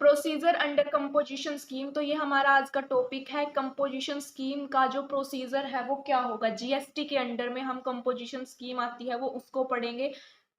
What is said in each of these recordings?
Procedure under composition scheme, तो ये हमारा आज का टॉपिक है। कंपोजिशन स्कीम का जो प्रोसीजर है वो क्या होगा, जीएसटी के अंडर में हम कंपोजिशन स्कीम आती है वो उसको पढ़ेंगे।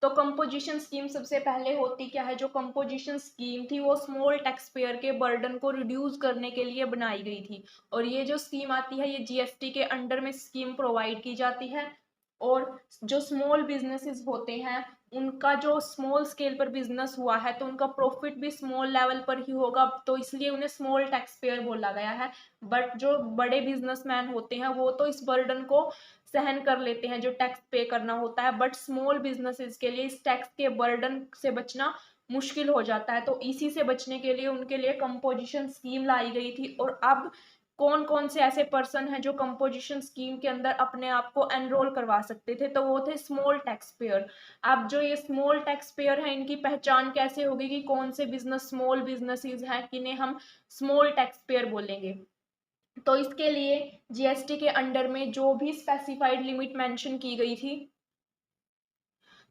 तो कंपोजिशन स्कीम सबसे पहले होती क्या है, जो कंपोजिशन स्कीम थी वो स्मॉल टैक्स पेयर के बर्डन को रिड्यूस करने के लिए बनाई गई थी। और ये जो स्कीम आती है ये जीएसटी के अंडर में स्कीम प्रोवाइड की जाती है। और जो स्मॉल बिजनेसेस होते हैं उनका जो स्मॉल स्केल पर बिजनेस हुआ है तो उनका प्रॉफिट भी स्मॉल लेवल पर ही होगा, तो इसलिए उन्हें स्मॉल टैक्स पेयर बोला गया है। बट जो बड़े बिजनेसमैन होते हैं वो तो इस बर्डन को सहन कर लेते हैं जो टैक्स पे करना होता है, बट स्मॉल बिजनेसेस के लिए इस टैक्स के बर्डन से बचना मुश्किल हो जाता है। तो इसी से बचने के लिए उनके लिए कंपोजिशन स्कीम लाई गई थी। और अब कौन कौन से ऐसे पर्सन हैं जो कंपोजिशन स्कीम के अंदर अपने आप को एनरोल करवा सकते थे, तो वो थे स्मॉल टैक्स पेयर। अब जो ये स्मॉल टैक्स पेयर है इनकी पहचान कैसे होगी कि कौन से बिजनेस स्मॉल बिजनेसेस हैं किन्हें हम स्मॉल टैक्स पेयर बोलेंगे। तो इसके लिए जीएसटी के अंडर में जो भी स्पेसिफाइड लिमिट मेंशन की गई थी,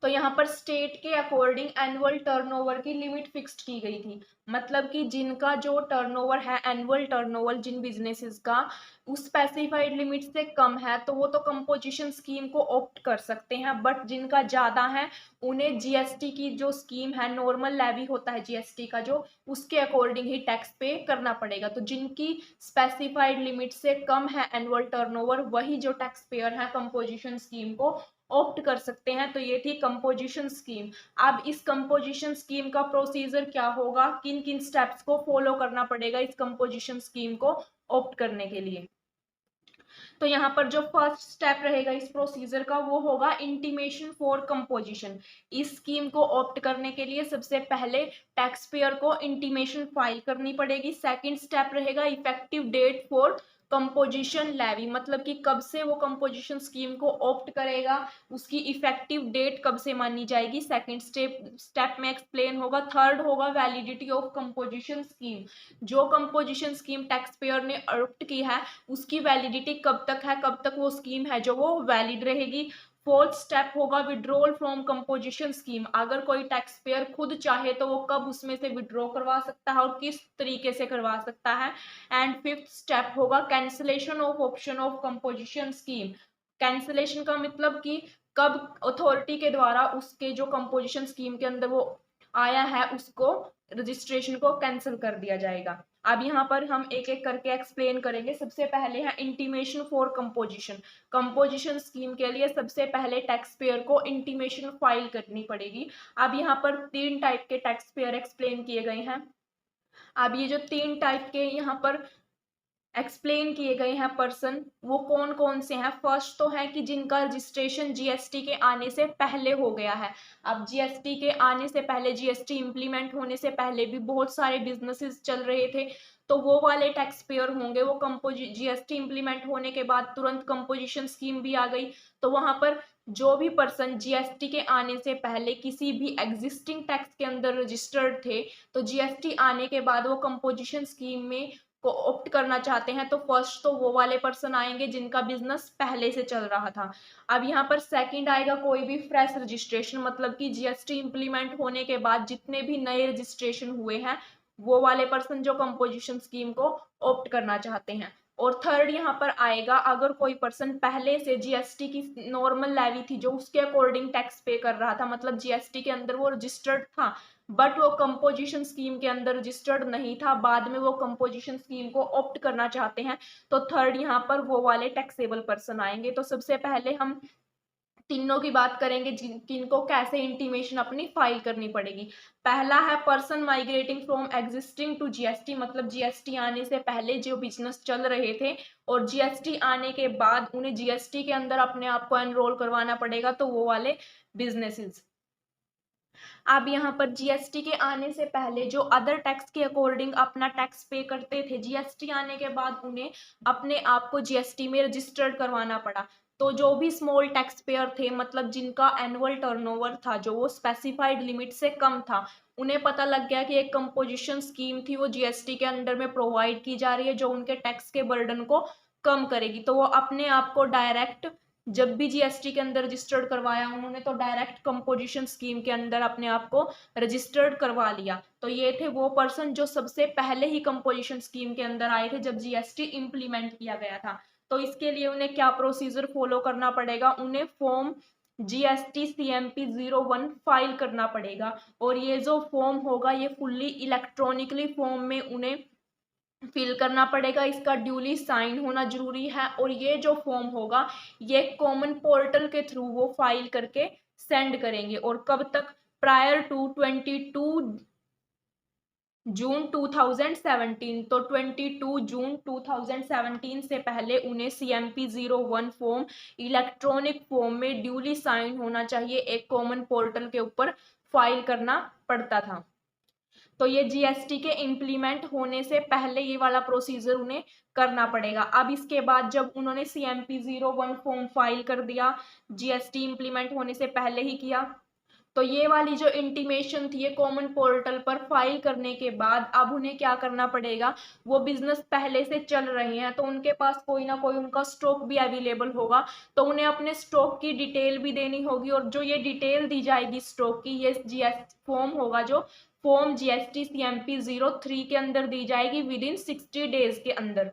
तो यहाँ पर स्टेट के अकॉर्डिंग एनुअल टर्नओवर की लिमिट फिक्स्ड की गई थी। मतलब कि जिनका जो टर्नओवर है, एनुअल टर्नओवर जिन बिजनेसेस का उस स्पेसिफाइड लिमिट से कम है तो वो तो कंपोजिशन स्कीम को ऑप्ट कर सकते हैं, बट जिनका ज्यादा है उन्हें जीएसटी की जो स्कीम है, नॉर्मल लेवी होता है जीएसटी का जो, उसके अकॉर्डिंग ही टैक्स पे करना पड़ेगा। तो जिनकी स्पेसिफाइड लिमिट से कम है एनुअल टर्नओवर वही जो टैक्स पेयर है कंपोजिशन स्कीम को ऑप्ट कर सकते हैं। तो ये थी कंपोजिशन स्कीम। अब इस कंपोजिशन स्कीम का प्रोसीजर क्या होगा, किन किन स्टेप्स को फॉलो करना पड़ेगा इस कंपोजिशन स्कीम को ऑप्ट करने के लिए। तो यहाँ पर जो फर्स्ट स्टेप रहेगा इस प्रोसीजर का वो होगा इंटीमेशन फॉर कंपोजिशन। इस स्कीम को ऑप्ट करने के लिए सबसे पहले टैक्स पेयर को इंटीमेशन फाइल करनी पड़ेगी। सेकंड स्टेप रहेगा effective date for composition levy, मतलब कि कब से वो कंपोजिशन स्कीम को ऑप्ट करेगा, उसकी इफेक्टिव डेट कब से मानी जाएगी, सेकंड स्टेप में एक्सप्लेन होगा। थर्ड होगा वैलिडिटी ऑफ कंपोजिशन स्कीम, जो कंपोजिशन स्कीम टैक्स पेयर ने अडॉप्ट की है उसकी वैलिडिटी कब तक है, कब तक वो स्कीम है जो वो वैलिड रहेगी। फोर्थ स्टेप होगा विड्रॉल फ्रॉम कंपोजिशन स्कीम, अगर कोई टैक्स पेयर खुद चाहे तो वो कब उसमें से विड्रॉ करवा सकता है और किस तरीके से करवा सकता है। एंड फिफ्थ स्टेप होगा cancellation of option of composition scheme. Cancellation का मतलब कि कब अथॉरिटी के द्वारा उसके जो कंपोजिशन स्कीम के अंदर वो आया है उसको, रजिस्ट्रेशन को कैंसिल कर दिया जाएगा। अब यहाँ पर हम एक एक करके एक्सप्लेन करेंगे। सबसे पहले है intimation for composition. Composition scheme के लिए सबसे पहले टैक्स पेयर को इंटीमेशन फाइल करनी पड़ेगी। अब यहाँ पर तीन टाइप के टैक्स पेयर एक्सप्लेन किए गए हैं। अब ये जो तीन टाइप के यहाँ पर एक्सप्लेन किए गए हैं पर्सन, वो कौन कौन से हैं। फर्स्ट तो है कि जिनका रजिस्ट्रेशन जीएसटी के आने से पहले हो गया है। अब जीएसटी के आने से पहले, जीएसटी इंप्लीमेंट होने से पहले भी बहुत सारे बिजनेसेस चल रहे थे, तो वो वाले टैक्स पेयर होंगे। वो जीएसटी इंप्लीमेंट होने के बाद तुरंत कंपोजिशन स्कीम भी आ गई, तो वहां पर जो भी पर्सन जीएसटी के आने से पहले किसी भी एग्जिस्टिंग टैक्स के अंदर रजिस्टर्ड थे, तो जीएसटी आने के बाद वो कंपोजिशन स्कीम में को ऑप्ट करना चाहते हैं, तो फर्स्ट तो वो वाले पर्सन आएंगे जिनका बिजनेस पहले से चल रहा था। अब यहाँ पर सेकंड आएगा कोई भी फ्रेश रजिस्ट्रेशन, मतलब कि जीएसटी इंप्लीमेंट होने के बाद जितने भी नए रजिस्ट्रेशन हुए हैं वो वाले पर्सन जो कंपोजिशन स्कीम को ऑप्ट करना चाहते हैं। और थर्ड यहाँ पर आएगा अगर कोई पर्सन पहले से जीएसटी की नॉर्मल लेवी थी जो उसके अकॉर्डिंग टैक्स पे कर रहा था, मतलब जीएसटी के अंदर वो रजिस्टर्ड था बट वो कंपोजिशन स्कीम के अंदर रजिस्टर्ड नहीं था, बाद में वो कंपोजिशन स्कीम को ऑप्ट करना चाहते हैं, तो थर्ड यहाँ पर वो वाले टैक्सेबल पर्सन आएंगे। तो सबसे पहले हम तीनों की बात करेंगे जिनको कैसे इंटीमेशन अपनी फाइल करनी पड़ेगी। पहला है person migrating from existing to GST, मतलब जीएसटी आने से पहले जो बिजनेस चल रहे थे और जीएसटी आने के बाद उन्हें जीएसटी के अंदर अपने आप को एनरोल करवाना पड़ेगा, तो वो वाले बिजनेसेस। अब यहाँ पर जीएसटी के आने से पहले जो अदर टैक्स के अकॉर्डिंग अपना टैक्स पे करते थे, जीएसटी आने के बाद उन्हें अपने आप को जीएसटी में रजिस्टर्ड करवाना पड़ा। तो जो भी स्मॉल टैक्स पेयर थे, मतलब जिनका एनुअल टर्नओवर था जो वो स्पेसिफाइड लिमिट से कम था, उन्हें पता लग गया कि एक कंपोजिशन स्कीम थी वो जीएसटी के अंडर में प्रोवाइड की जा रही है जो उनके टैक्स के बर्डन को कम करेगी, तो वो अपने आप को डायरेक्ट जब भी जीएसटी के अंदर रजिस्टर्ड करवाया उन्होंने तो डायरेक्ट कंपोजिशन स्कीम के अंदर अपने आप को रजिस्टर्ड करवा लिया। तो ये थे वो पर्सन जो सबसे पहले ही कंपोजिशन स्कीम के अंदर आए थे जब जीएसटी इंप्लीमेंट किया गया था। तो इसके लिए उन्हें क्या प्रोसीजर फॉलो करना पड़ेगा, उन्हें फॉर्म जीएसटी CMP 01 फाइल करना पड़ेगा। और ये जो फॉर्म होगा ये फुल्ली इलेक्ट्रॉनिकली फॉर्म में उन्हें फिल करना पड़ेगा, इसका ड्यूली साइन होना जरूरी है। और ये जो फॉर्म होगा ये कॉमन पोर्टल के थ्रू वो फाइल करके सेंड करेंगे। और कब तक, प्रायर टू 22 जून 2017। तो 22 जून 2017 से पहले उन्हें CMP 01 फॉर्म इलेक्ट्रॉनिक फॉर्म में ड्यूली साइन होना चाहिए, एक कॉमन पोर्टल के ऊपर फाइल करना पड़ता था। तो ये जीएसटी के इम्प्लीमेंट होने से पहले ये वाला प्रोसीजर उन्हें करना पड़ेगा। अब इसके बाद जब उन्होंने CMP 01 फॉर्म फाइल कर दिया, जीएसटी इम्प्लीमेंट होने से पहले ही किया, तो ये वाली जो इंटीमेशन थी ये कॉमन पोर्टल पर फाइल करने के बाद अब उन्हें क्या करना पड़ेगा, वो बिजनेस पहले से चल रहे हैं तो उनके पास कोई ना कोई उनका स्टॉक भी अवेलेबल होगा, तो उन्हें अपने स्टॉक की डिटेल भी देनी होगी। और जो ये डिटेल दी जाएगी स्टॉक की, ये जीएसटी फॉर्म होगा जो फॉर्म जीएसटी CMP 03 के अंदर दी जाएगी विद इन 60 डेज के अंदर।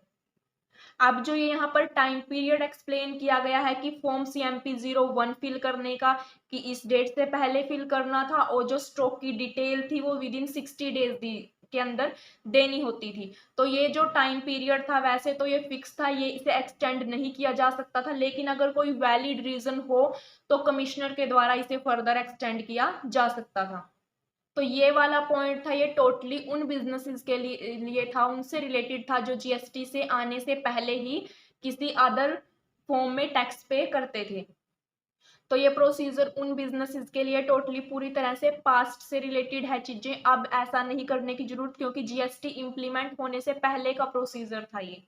अब जो ये यहाँ पर टाइम पीरियड एक्सप्लेन किया गया है कि फॉर्म CMP 01 फिल करने का, कि इस डेट से पहले फिल करना था और जो स्टॉक की डिटेल थी वो विद इन 60 डेज के अंदर देनी होती थी। तो ये जो टाइम पीरियड था वैसे तो ये फिक्स था, ये इसे एक्सटेंड नहीं किया जा सकता था, लेकिन अगर कोई वैलिड रीजन हो तो कमिश्नर के द्वारा इसे फर्दर एक्सटेंड किया जा सकता था। तो ये वाला पॉइंट था, ये टोटली उन बिजनेसेस के लिए था, उनसे रिलेटेड था जो जीएसटी से आने से पहले ही किसी अदर फॉर्म में टैक्स पे करते थे। तो ये प्रोसीजर उन बिजनेसेस के लिए टोटली पूरी तरह से पास्ट से रिलेटेड है चीजें, अब ऐसा नहीं करने की जरूरत क्योंकि जीएसटी इंप्लीमेंट होने से पहले का प्रोसीजर था ये।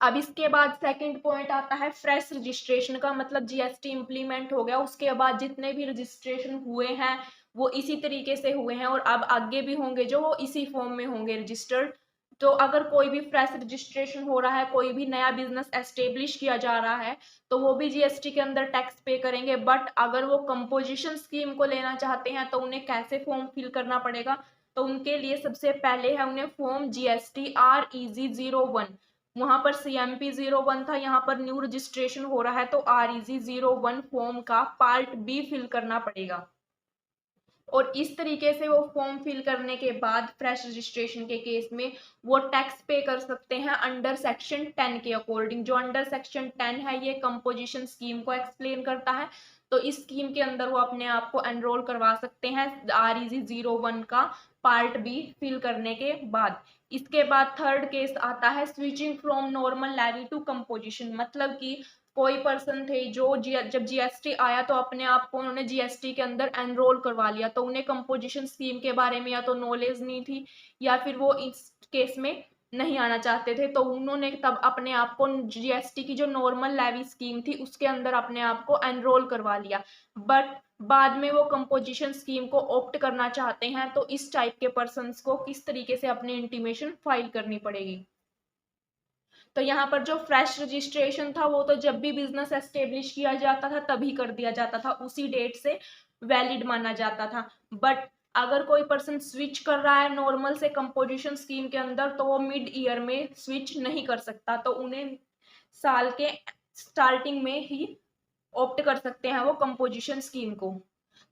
अब इसके बाद सेकंड पॉइंट आता है फ्रेश रजिस्ट्रेशन का, मतलब जीएसटी इंप्लीमेंट हो गया उसके बाद जितने भी रजिस्ट्रेशन हुए हैं वो इसी तरीके से हुए हैं और अब आगे भी होंगे जो वो इसी फॉर्म में होंगे रजिस्टर्ड। तो अगर कोई भी फ्रेश रजिस्ट्रेशन हो रहा है, कोई भी नया बिजनेस एस्टेब्लिश किया जा रहा है तो वो भी जीएसटी के अंदर टैक्स पे करेंगे। बट अगर वो कंपोजिशन स्कीम को लेना चाहते हैं तो उन्हें कैसे फॉर्म फिल करना पड़ेगा, तो उनके लिए सबसे पहले है उन्हें फॉर्म GST REG 01, वहां पर CMP 01 था, यहाँ पर न्यू रजिस्ट्रेशन हो रहा है तो REG 01 फॉर्म का पार्ट B फिल करना पड़ेगा। और इस तरीके से वो फॉर्म फिल करने के बाद फ्रेश रजिस्ट्रेशन के केस में वो टैक्स पे कर सकते हैं अंडर सेक्शन 10 के अकॉर्डिंग। जो अंडर सेक्शन 10 है ये कंपोजिशन स्कीम को एक्सप्लेन करता है, तो इस स्कीम के अंदर वो अपने आप को एनरोल करवा सकते हैं REG 01 का पार्ट B फिल करने के बाद। इसके बाद थर्ड केस आता है switching from normal levy to composition, मतलब कि कोई पर्सन थे जो जब जीएसटी आया तो अपने आप को उन्होंने जीएसटी के अंदर एनरोल करवा लिया, तो उन्हें कंपोजिशन स्कीम के बारे में या तो नॉलेज नहीं थी या फिर वो इस केस में नहीं आना चाहते थे, तो उन्होंने तब अपने आप को जीएसटी की जो नॉर्मल लेवी स्कीम थी उसके अंदर अपने आप को एनरोल करवा लिया। बट बाद में वो कंपोजिशन स्कीम को ऑप्ट करना चाहते हैं तो इस टाइप के पर्सन्स को किस तरीके से अपनी इंटीमेशन फाइल करनी पड़ेगी। तो यहाँ पर जो फ्रेश रजिस्ट्रेशन था वो तो जब भी बिजनेस एस्टेब्लिश किया जाता था तभी कर दिया जाता था, उसी डेट से वैलिड माना जाता था। बट अगर कोई पर्सन स्विच कर रहा है नॉर्मल से कंपोजिशन स्कीम के अंदर तो वो मिड ईयर में स्विच नहीं कर सकता, तो उन्हें साल के स्टार्टिंग में ही ऑप्ट कर सकते हैं वो कंपोजिशन स्कीम को।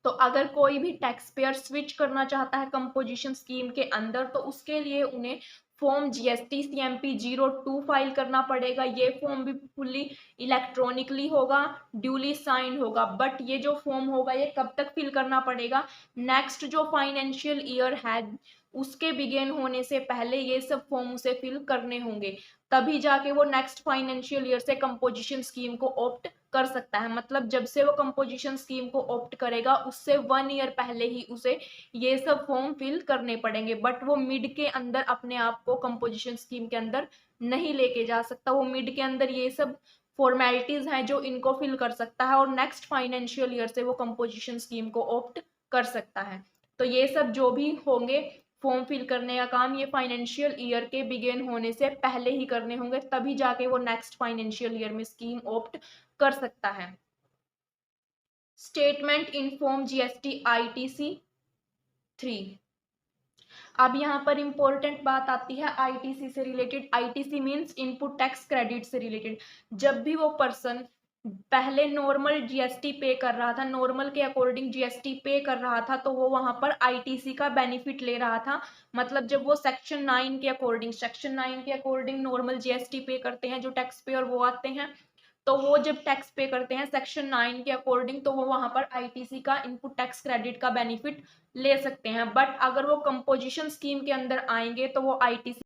तो अगर कोई भी टैक्स पेयर स्विच करना चाहता है कंपोजिशन स्कीम के अंदर तो उसके लिए उन्हें फॉर्म GST CMP 02 फाइल करना पड़ेगा। ये फॉर्म भी फुल्ली इलेक्ट्रॉनिकली होगा, ड्यूली साइन होगा। बट ये जो फॉर्म होगा ये कब तक फिल करना पड़ेगा, नेक्स्ट जो फाइनेंशियल ईयर है उसके बिगेन होने से पहले ये सब फॉर्म उसे फिल करने होंगे, तभी जाके वो नेक्स्ट फाइनेंशियल ईयर से कंपोजिशन स्कीम को ऑप्ट कर सकता है। मतलब जब से वो कंपोजिशन स्कीम को ऑप्ट करेगा उससे 1 ईयर पहले ही उसे ये सब फॉर्म फिल करने पड़ेंगे। बट वो मिड के अंदर अपने आप को कंपोजिशन स्कीम के अंदर नहीं लेके जा सकता, वो मिड के अंदर ये सब फॉर्मेलिटीज हैं जो इनको फिल कर सकता है और नेक्स्ट फाइनेंशियल ईयर से वो कंपोजिशन स्कीम को ऑप्ट कर सकता है। तो ये सब जो भी होंगे फॉर्म फिल करने का काम ये फाइनेंशियल ईयर के बिगिन होने से पहले ही करने होंगे, तभी जाके वो नेक्स्ट फाइनेंशियल ईयर में स्कीम ऑप्ट कर सकता है। Statement in form GST ITC 3। अब यहाँ पर इंपॉर्टेंट बात आती है आईटीसी से related. ITC means input tax credit से रिलेटेड। जब भी वो पर्सन पहले नॉर्मल जीएसटी पे कर रहा था, नॉर्मल के अकॉर्डिंग जीएसटी पे कर रहा था, तो वो वहां पर आईटीसी का बेनिफिट ले रहा था। मतलब जब वो सेक्शन 9 के अकॉर्डिंग नॉर्मल जीएसटी पे करते हैं, जो टैक्स पे और वो आते हैं, तो वो जब टैक्स पे करते हैं सेक्शन 9 के अकॉर्डिंग, तो वो वहां पर आईटीसी का इनपुट टैक्स क्रेडिट का बेनिफिट ले सकते हैं। बट अगर वो कंपोजिशन स्कीम के अंदर आएंगे तो वो आईटीसी